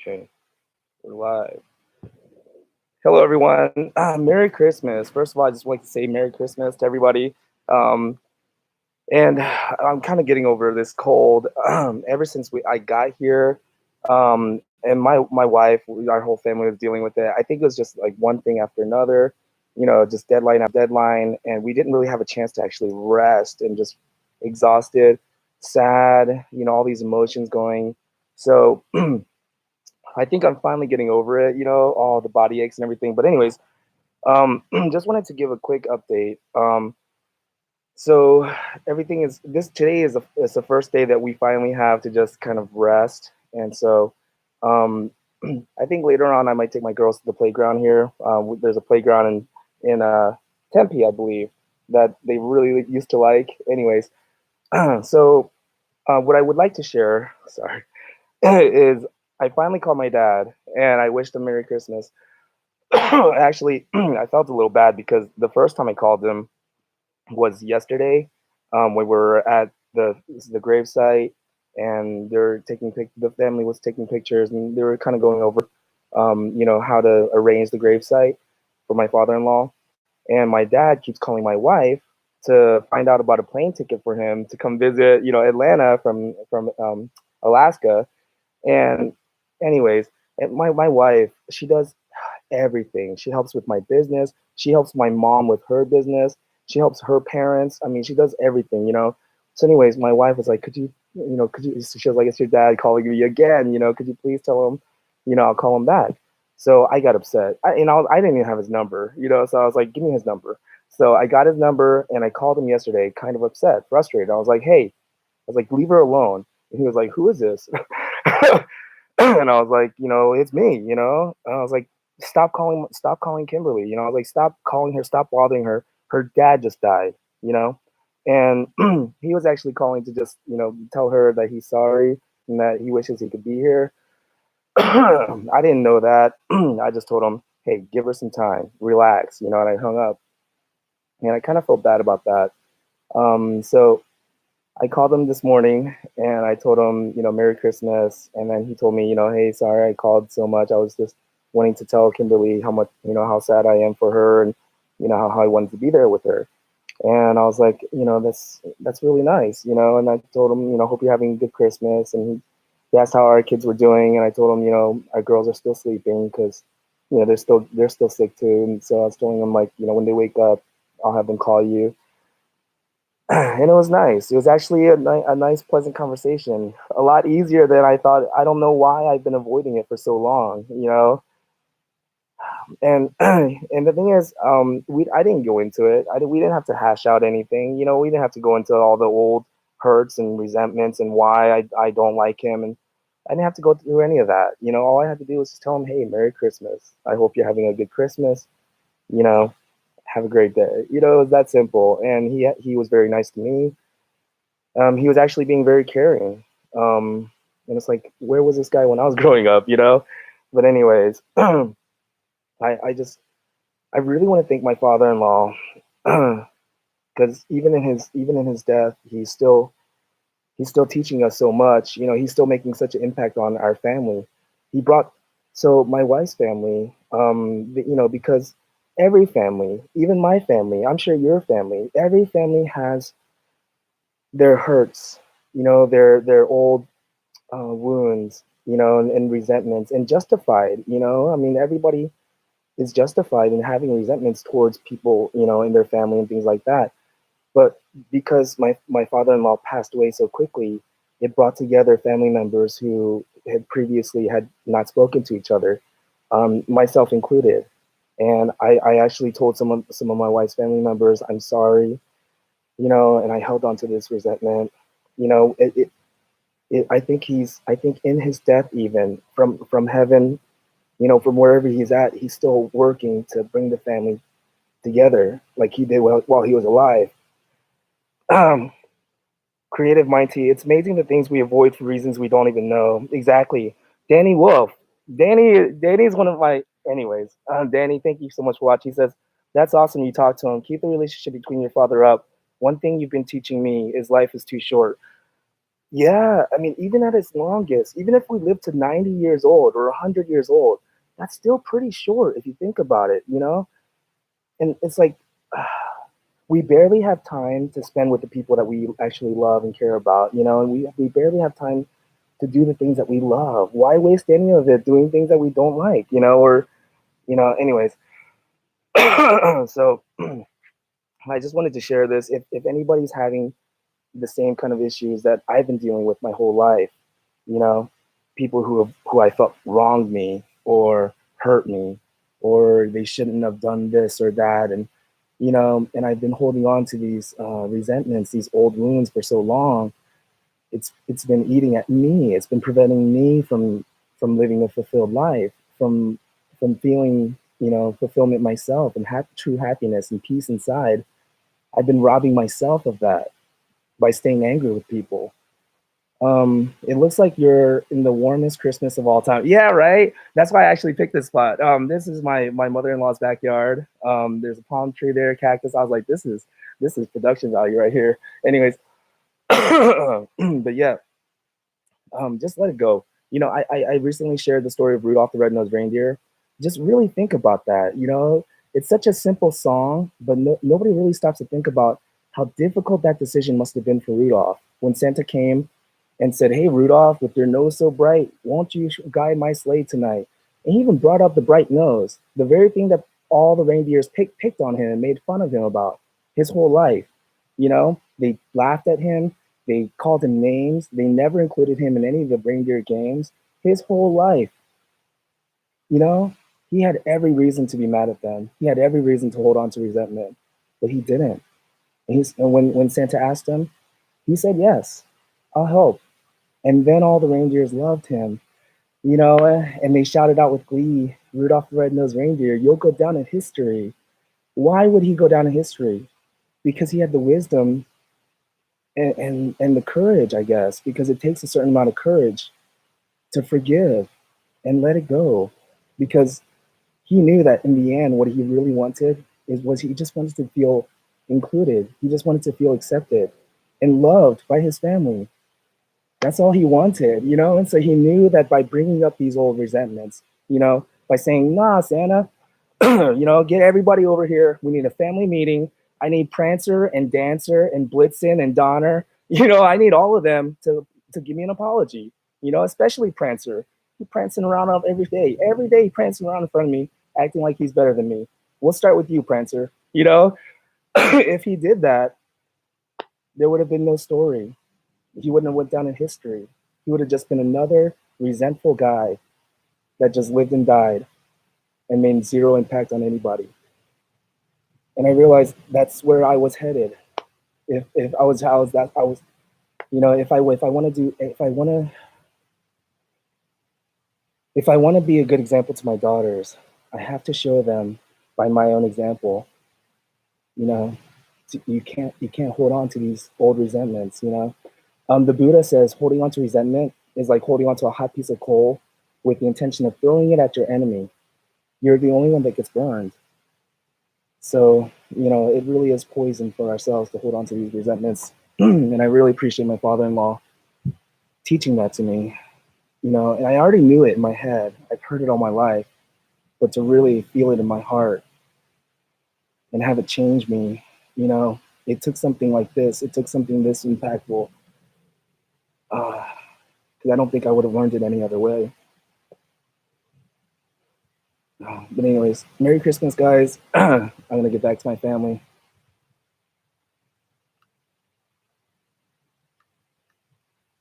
Okay, we're live. Hello, everyone. Merry Christmas. First of all, I just want to say Merry Christmas to everybody. Um, and I'm kind of getting over this cold. Ever since I got here, and my wife, our whole family was dealing with it. I think it was just like one thing after another. Just deadline after deadline, and we didn't really have a chance to actually rest and just exhausted, sad. All these emotions going. So. I think I'm finally getting over it, all the body aches and everything. But anyways, just wanted to give a quick update. So everything is this today is the first day that we finally have to just kind of rest, and so um, I think later on I might take my girls to the playground here. There's a playground in Tempe, I believe, that they really used to like. Anyways, so what I would like to share, sorry, is I finally called my dad and I wished him Merry Christmas. Actually, I felt a little bad because the first time I called him was yesterday. We were at the gravesite, and the family was taking pictures, and they were kind of going over, how to arrange the gravesite for my father-in-law. And my dad keeps calling my wife to find out about a plane ticket for him to come visit, Atlanta from Alaska. And anyways, and my wife, she does everything. She helps with my business. She helps my mom with her business. She helps her parents. I mean, she does everything. So anyways, my wife was like, could you, she was like, it's your dad calling me again, could you please tell him, I'll call him back. So I got upset. I didn't even have his number, so I was like, give me his number. So I got his number and I called him yesterday, kind of upset, frustrated. I was like, hey, I was like, leave her alone. And he was like, who is this? And I was like, it's me, And I was like, stop calling Kimberly, I was like, stop calling her, stop bothering her. Her dad just died, you know? And he was actually calling to just, tell her that he's sorry and that he wishes he could be here. I didn't know that. I just told him, hey, give her some time, relax, and I hung up. And I kind of felt bad about that. So I called him this morning and I told him, Merry Christmas. And then he told me, hey, sorry I called so much. I was just wanting to tell Kimberly how much, how sad I am for her and, how I wanted to be there with her. And I was like, that's really nice, And I told him, hope you're having a good Christmas. And he asked how our kids were doing, and I told him, our girls are still sleeping because, they're still sick too. And so I was telling them like, when they wake up, I'll have them call you. And it was nice. It was actually a nice, pleasant conversation. A lot easier than I thought. I don't know why I've been avoiding it for so long. And and the thing is, I didn't go into it. We didn't have to hash out anything. We didn't have to go into all the old hurts and resentments and why I don't like him. And I didn't have to go through any of that. All I had to do was just tell him, hey, Merry Christmas. I hope you're having a good Christmas. You know, have a great day. It was that simple. And he was very nice to me. He was actually being very caring. And it's like, where was this guy when I was growing up? But anyways, I really want to thank my father-in-law because even in his death, he's still teaching us so much. He's still making such an impact on our family. He brought so my wife's family, because every family, even my family, I'm sure your family, every family has their hurts, their old wounds, and resentments, and justified. I mean, everybody is justified in having resentments towards people, in their family and things like that. But because my father-in-law passed away so quickly, it brought together family members who had previously had not spoken to each other, myself included. And I actually told some of my wife's family members, I'm sorry, and I held on to this resentment. I think in his death, even from heaven, from wherever he's at, he's still working to bring the family together like he did while he was alive. Um, Creative mind tea. It's amazing the things we avoid for reasons we don't even know. Exactly. Danny Wolf. Danny is one of my. Anyways, Danny, thank you so much for watching. He says that's awesome. You talk to him. Keep the relationship between your father up. One thing you've been teaching me is life is too short. Yeah, I mean, even at its longest, even if we live to 90 years old or 100 years old, that's still pretty short if you think about it, you know? And it's like we barely have time to spend with the people that we actually love and care about, you know, and we barely have time to do the things that we love. Why waste any of it doing things that we don't like, you know, or, you know, anyways. So I just wanted to share this. If anybody's having the same kind of issues that I've been dealing with my whole life, you know, people who I felt wronged me or hurt me or they shouldn't have done this or that, and you know, and I've been holding on to these resentments, these old wounds for so long. It's been eating at me. It's been preventing me from living a fulfilled life, from feeling, you know, fulfillment myself and true happiness and peace inside. I've been robbing myself of that by staying angry with people. It looks like you're in the warmest Christmas of all time. Yeah, right. That's why I actually picked this spot. This is my mother-in-law's backyard. There's a palm tree there, cactus. I was like, this is production value right here. Anyways, but yeah, just let it go. You know, I recently shared the story of Rudolph the Red-Nosed Reindeer. Just really think about that. You know, it's such a simple song, but nobody really stops to think about how difficult that decision must have been for Rudolph when Santa came and said, "Hey, Rudolph, with your nose so bright, won't you guide my sleigh tonight?" And he even brought up the bright nose, the very thing that all the reindeers picked on him and made fun of him about his whole life. You know, they laughed at him, they called him names, they never included him in any of the reindeer games. His whole life, you know, he had every reason to be mad at them. He had every reason to hold on to resentment, but he didn't. And when Santa asked him, he said, "Yes, I'll help." And then all the reindeers loved him, you know, and they shouted out with glee, "Rudolph the Red-Nosed Reindeer, you'll go down in history." Why would he go down in history? Because he had the wisdom and the courage, I guess, because it takes a certain amount of courage to forgive and let it go. Because he knew that in the end, what he really wanted was he just wanted to feel included. He just wanted to feel accepted and loved by his family. That's all he wanted, you know? And so he knew that by bringing up these old resentments, you know, by saying, "Nah, Santa, you know, get everybody over here. We need a family meeting. I need Prancer and Dancer and Blitzen and Donner. You know, I need all of them to give me an apology, you know, especially Prancer. He's prancing around every day. Every day, prancing around in front of me, acting like he's better than me. We'll start with you, Prancer. You know, if he did that, there would have been no story. He wouldn't have went down in history. He would have just been another resentful guy that just lived and died and made zero impact on anybody. And I realized that's where I was headed. If I was how that I was, you know, if I want to do if I want to be a good example to my daughters, I have to show them by my own example. You know, you can't hold on to these old resentments. You know, the Buddha says holding on to resentment is like holding on to a hot piece of coal with the intention of throwing it at your enemy. You're the only one that gets burned. So, you know, it really is poison for ourselves to hold on to these resentments. And I really appreciate my father in law teaching that to me, you know, and I already knew it in my head. I've heard it all my life, but to really feel it in my heart and have it change me, you know, it took something like this. It took something this impactful because I don't think I would have learned it any other way. But anyways, Merry Christmas, guys. I'm gonna get back to my family.